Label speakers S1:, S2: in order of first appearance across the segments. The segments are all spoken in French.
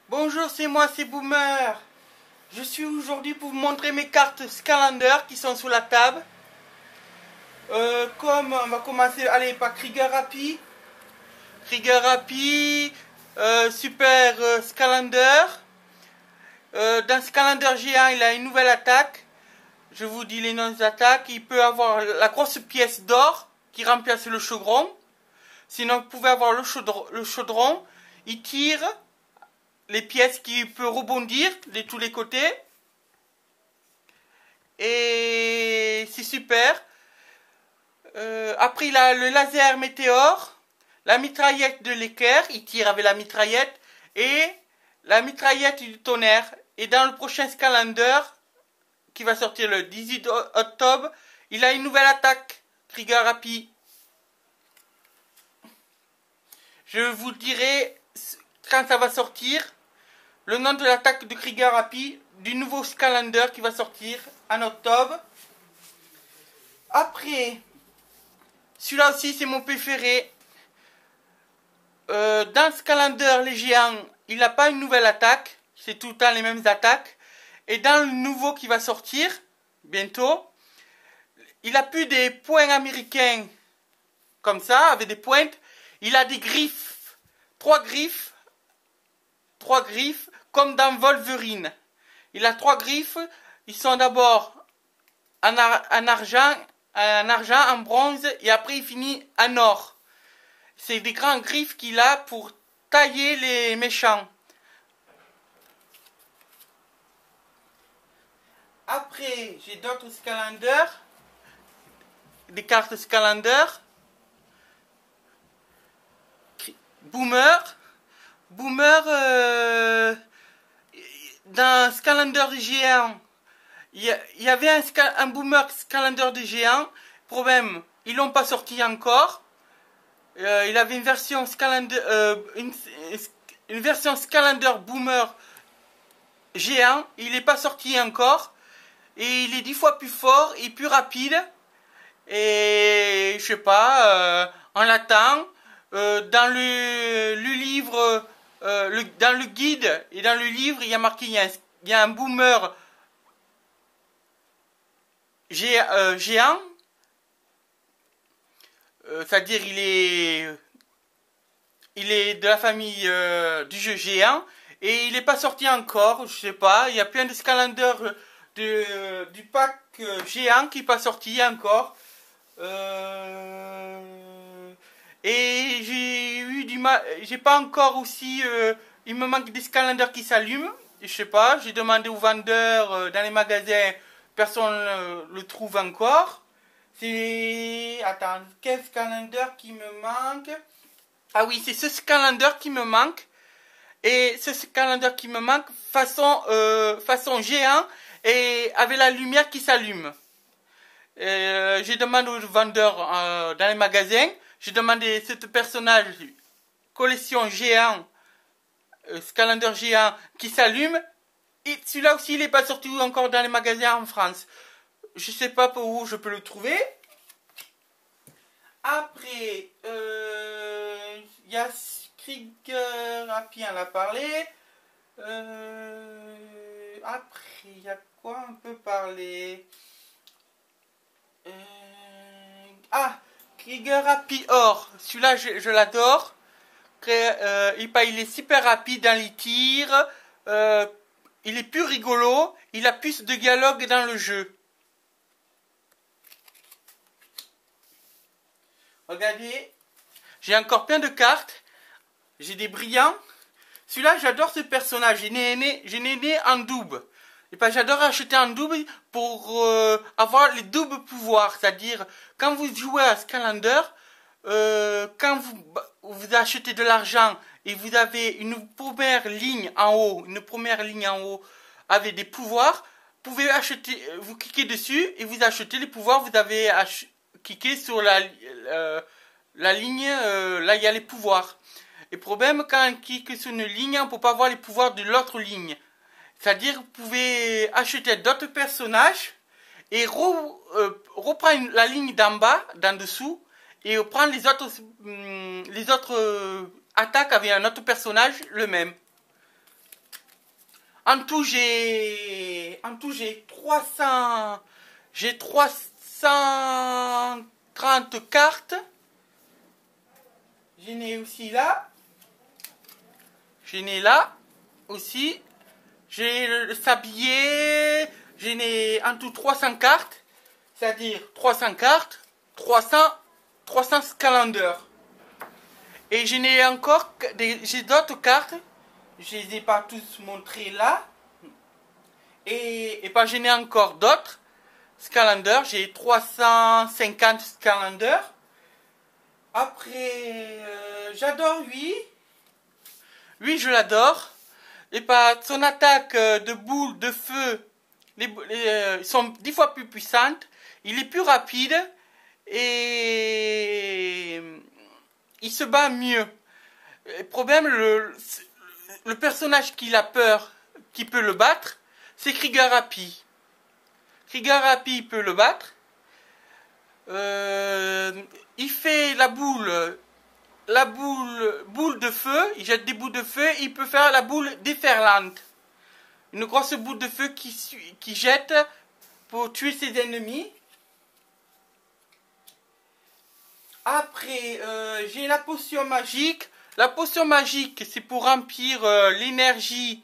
S1: Bonjour, c'est moi, c'est Boomer. Je suis aujourd'hui pour vous montrer mes cartes Scalander qui sont sous la table. Comme on va commencer, allez, par Krieger Happy. Krieger Happy, Super Scalander. Dans Scalander géant, il a une nouvelle attaque. Je vous dis les noms des attaques. Il peut avoir la grosse pièce d'or qui remplace le chaudron. Sinon, vous pouvez avoir le chaudron. Il tire les pièces qui peuvent rebondir de tous les côtés. Et c'est super. Après, il a le laser météore, la mitraillette de l'équerre, il tire avec la mitraillette, et la mitraillette du tonnerre. Et dans le prochain Scalander, qui va sortir le 18 octobre, il a une nouvelle attaque, Krieger Happy. Je vous dirai quand ça va sortir le nom de l'attaque de Krieger Happy du nouveau Scalander qui va sortir en octobre. Après, celui-là aussi c'est mon préféré. Dans Scalander, les géants, il n'a pas une nouvelle attaque. C'est tout le temps les mêmes attaques. Et dans le nouveau qui va sortir, bientôt, il n'a plus des points américains comme ça, avec des pointes. Il a des griffes. Trois griffes, comme dans Wolverine. Il a trois griffes. Ils sont d'abord en argent, en bronze, et après il finit en or. C'est des grands griffes qu'il a pour tailler les méchants. Après, j'ai d'autres Scalander, des cartes Scalander. Boomer, dans Scalander des géants, il y avait un Boomer Scalander des géants. Problème, ils l'ont pas sorti encore. Il avait une version Scalander, une version Scalander Boomer géant. Il n'est pas sorti encore. Et il est 10 fois plus fort et plus rapide. Et je sais pas, on l'attend. Dans le livre, dans le guide et dans le livre, il y a marqué il y a un Boomer géant. C'est-à-dire il est de la famille du jeu géant et il n'est pas sorti encore, je sais pas. Il y a plein de Scalander du pack géant qui n'est pas sorti encore. Et j'ai eu du mal, j'ai pas encore aussi, il me manque des Scalander qui s'allument. Je sais pas, j'ai demandé aux vendeurs dans les magasins, personne le trouve encore. Attends, quel Scalander qui me manque? Ah oui, c'est ce Scalander qui me manque. Et ce Scalander qui me manque, façon géant et avec la lumière qui s'allume. J'ai demandé aux vendeurs dans les magasins, j'ai demandé ce personnage, collection géant, Scalander géant qui s'allume. Et celui-là aussi, il n'est pas sorti encore dans les magasins en France. Je sais pas pour où je peux le trouver. Après, il y a Krieger Happy, on l'a parlé. Après, il y a quoi on peut parler? Krieger Happy Or. Celui-là, je l'adore. Il est super rapide dans les tirs. Il est plus rigolo. Il a plus de dialogue dans le jeu. Regardez, j'ai encore plein de cartes. J'ai des brillants. Celui-là, j'adore ce personnage. Je n'ai né en double. Et ben, j'adore acheter en double pour avoir les doubles pouvoirs. C'est-à-dire, quand vous jouez à Scalander, quand vous achetez de l'argent et vous avez une première ligne en haut, avec des pouvoirs, vous pouvez acheter, vous cliquez dessus et vous achetez les pouvoirs. Vous avez cliqué sur la ligne, là il y a les pouvoirs. Et le problème, quand on clique sur une ligne, on ne peut pas voir les pouvoirs de l'autre ligne. C'est-à-dire, vous pouvez acheter d'autres personnages et reprendre la ligne d'en bas, d'en dessous, et prendre les autres attaques avec un autre personnage, le même. En tout, j'ai 330 cartes. J'en ai aussi là. J'en ai là aussi. J'ai le sablier. J'en ai en tout 300 cartes. C'est-à-dire 300 cartes, 300 Scalanders. Et j'en ai encore j'ai d'autres cartes. Je ne les ai pas tous montrées là. Et ben, j'en ai encore d'autres Scalanders. J'ai 350 Scalanders. Après, j'adore lui. Lui, je l'adore. Et par son attaque de boules de feu, sont 10 fois plus puissantes. Il est plus rapide. Et il se bat mieux. Le problème, le personnage qui a peur, qui peut le battre, c'est Krieger-Happy. Krieger-Happy peut le battre. Il fait la boule de feu, il jette des boules de feu, il peut faire la boule déferlante. Une grosse boule de feu qui jette pour tuer ses ennemis. Après, j'ai la potion magique. La potion magique, c'est pour remplir l'énergie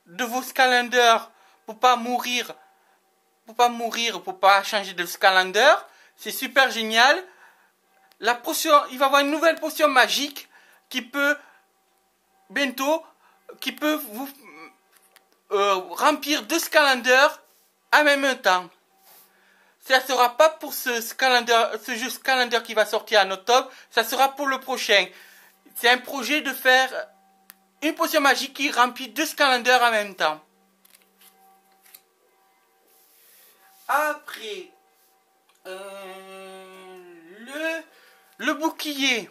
S1: de vos Scalanders pour pas mourir, pour pas changer de Scalander. C'est super génial. La potion, il va y avoir une nouvelle potion magique qui peut bientôt, vous remplir 2 Scalanders en même temps. Ça sera pas pour ce jeu Scalander qui va sortir en octobre, ça sera pour le prochain. C'est un projet de faire une potion magique qui remplit 2 Scalanders en même temps. Après, le bouclier.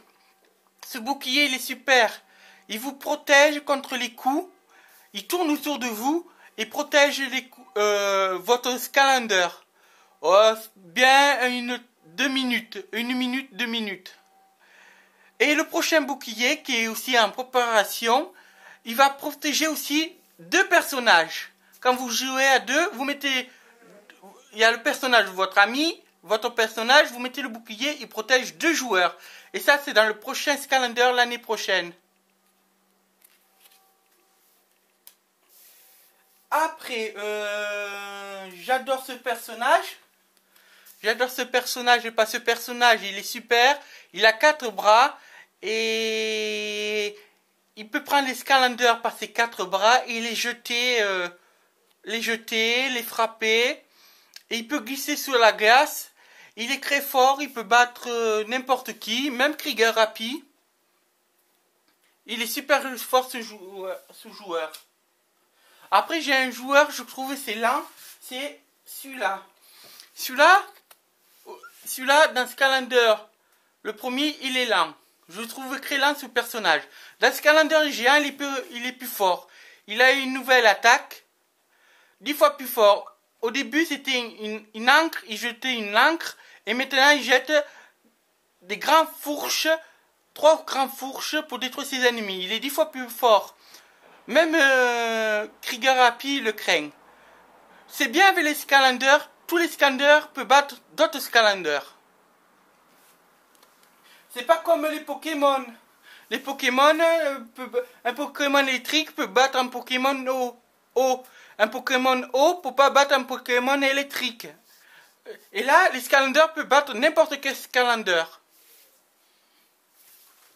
S1: Ce bouclier, il est super. Il vous protège contre les coups. Il tourne autour de vous et protège votre Scalander. Oh, bien 2 minutes. 1 minute, 2 minutes. Et le prochain bouclier, qui est aussi en préparation, il va protéger aussi 2 personnages. Quand vous jouez à 2, vous mettez... Il y a le personnage de votre ami, votre personnage, vous mettez le bouclier, il protège 2 joueurs. Et ça, c'est dans le prochain Scalander l'année prochaine. Après, j'adore ce personnage. J'adore ce personnage, et pas ce personnage, il est super. Il a 4 bras et il peut prendre les Scalanders par ses 4 bras et les jeter, les frapper. Et il peut glisser sur la glace. Il est très fort, il peut battre n'importe qui, même Krieger-Happy. Il est super fort ce joueur. Après j'ai un joueur, je trouve c'est lent, c'est celui-là. Celui-là dans Scalander, le premier il est lent. Je trouve très lent ce personnage. Dans Scalander géant il est plus fort. Il a une nouvelle attaque, 10 fois plus fort. Au début c'était une encre, il jetait une encre. Et maintenant, il jette des grandes fourches, 3 grandes fourches pour détruire ses ennemis. Il est 10 fois plus fort. Même Krieger-Happy le craint. C'est bien avec les Scalanders. Tous les Scalanders peuvent battre d'autres Scalanders. C'est pas comme les Pokémon. Les Pokémon, un Pokémon électrique peut battre un Pokémon eau. Un Pokémon eau peut pas battre un Pokémon électrique. Et là, les Scalanders peuvent battre n'importe quel Scalander.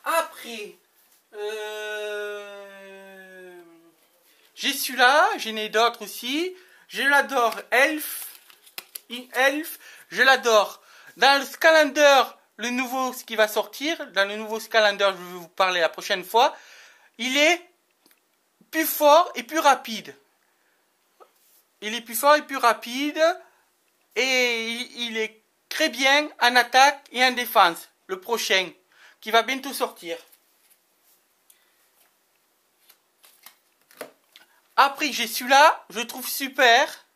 S1: Après, j'ai celui-là, j'en ai d'autres aussi. Je l'adore, Elf. Je l'adore. Dans le Scalander, le nouveau, ce qui va sortir, dans le nouveau Scalander, je vais vous parler la prochaine fois, il est plus fort et plus rapide. Il est plus fort et plus rapide. Et il est très bien en attaque et en défense. Le prochain, qui va bientôt sortir. Après, j'ai celui-là, je trouve super.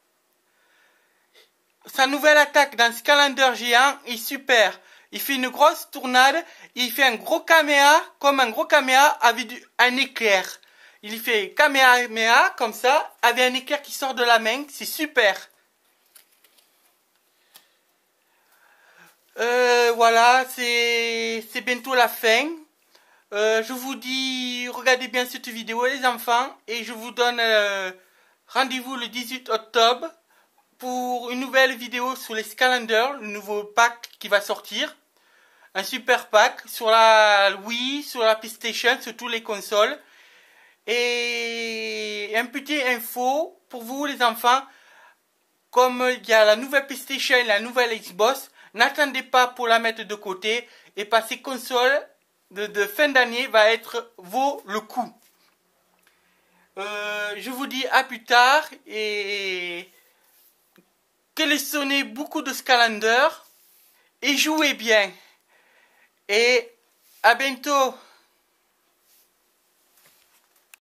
S1: Sa nouvelle attaque dans Scalander géant est super. Il fait une grosse tournade, il fait un gros caméa, comme un gros caméa avec un éclair. Il fait Kamehameha comme ça, avec un éclair qui sort de la main. C'est super. Voilà, c'est bientôt la fin. Je vous dis, regardez bien cette vidéo les enfants, et je vous donne rendez-vous le 18 octobre pour une nouvelle vidéo sur les Skylanders, le nouveau pack qui va sortir. Un super pack sur la Wii, sur la PlayStation, sur toutes les consoles. Et un petit info pour vous les enfants, comme il y a la nouvelle PlayStation et la nouvelle Xbox, n'attendez pas pour la mettre de côté, et passer console de fin d'année va être vaut le coup. Je vous dis à plus tard, et collectionnez beaucoup de Skylanders et jouez bien. Et à bientôt.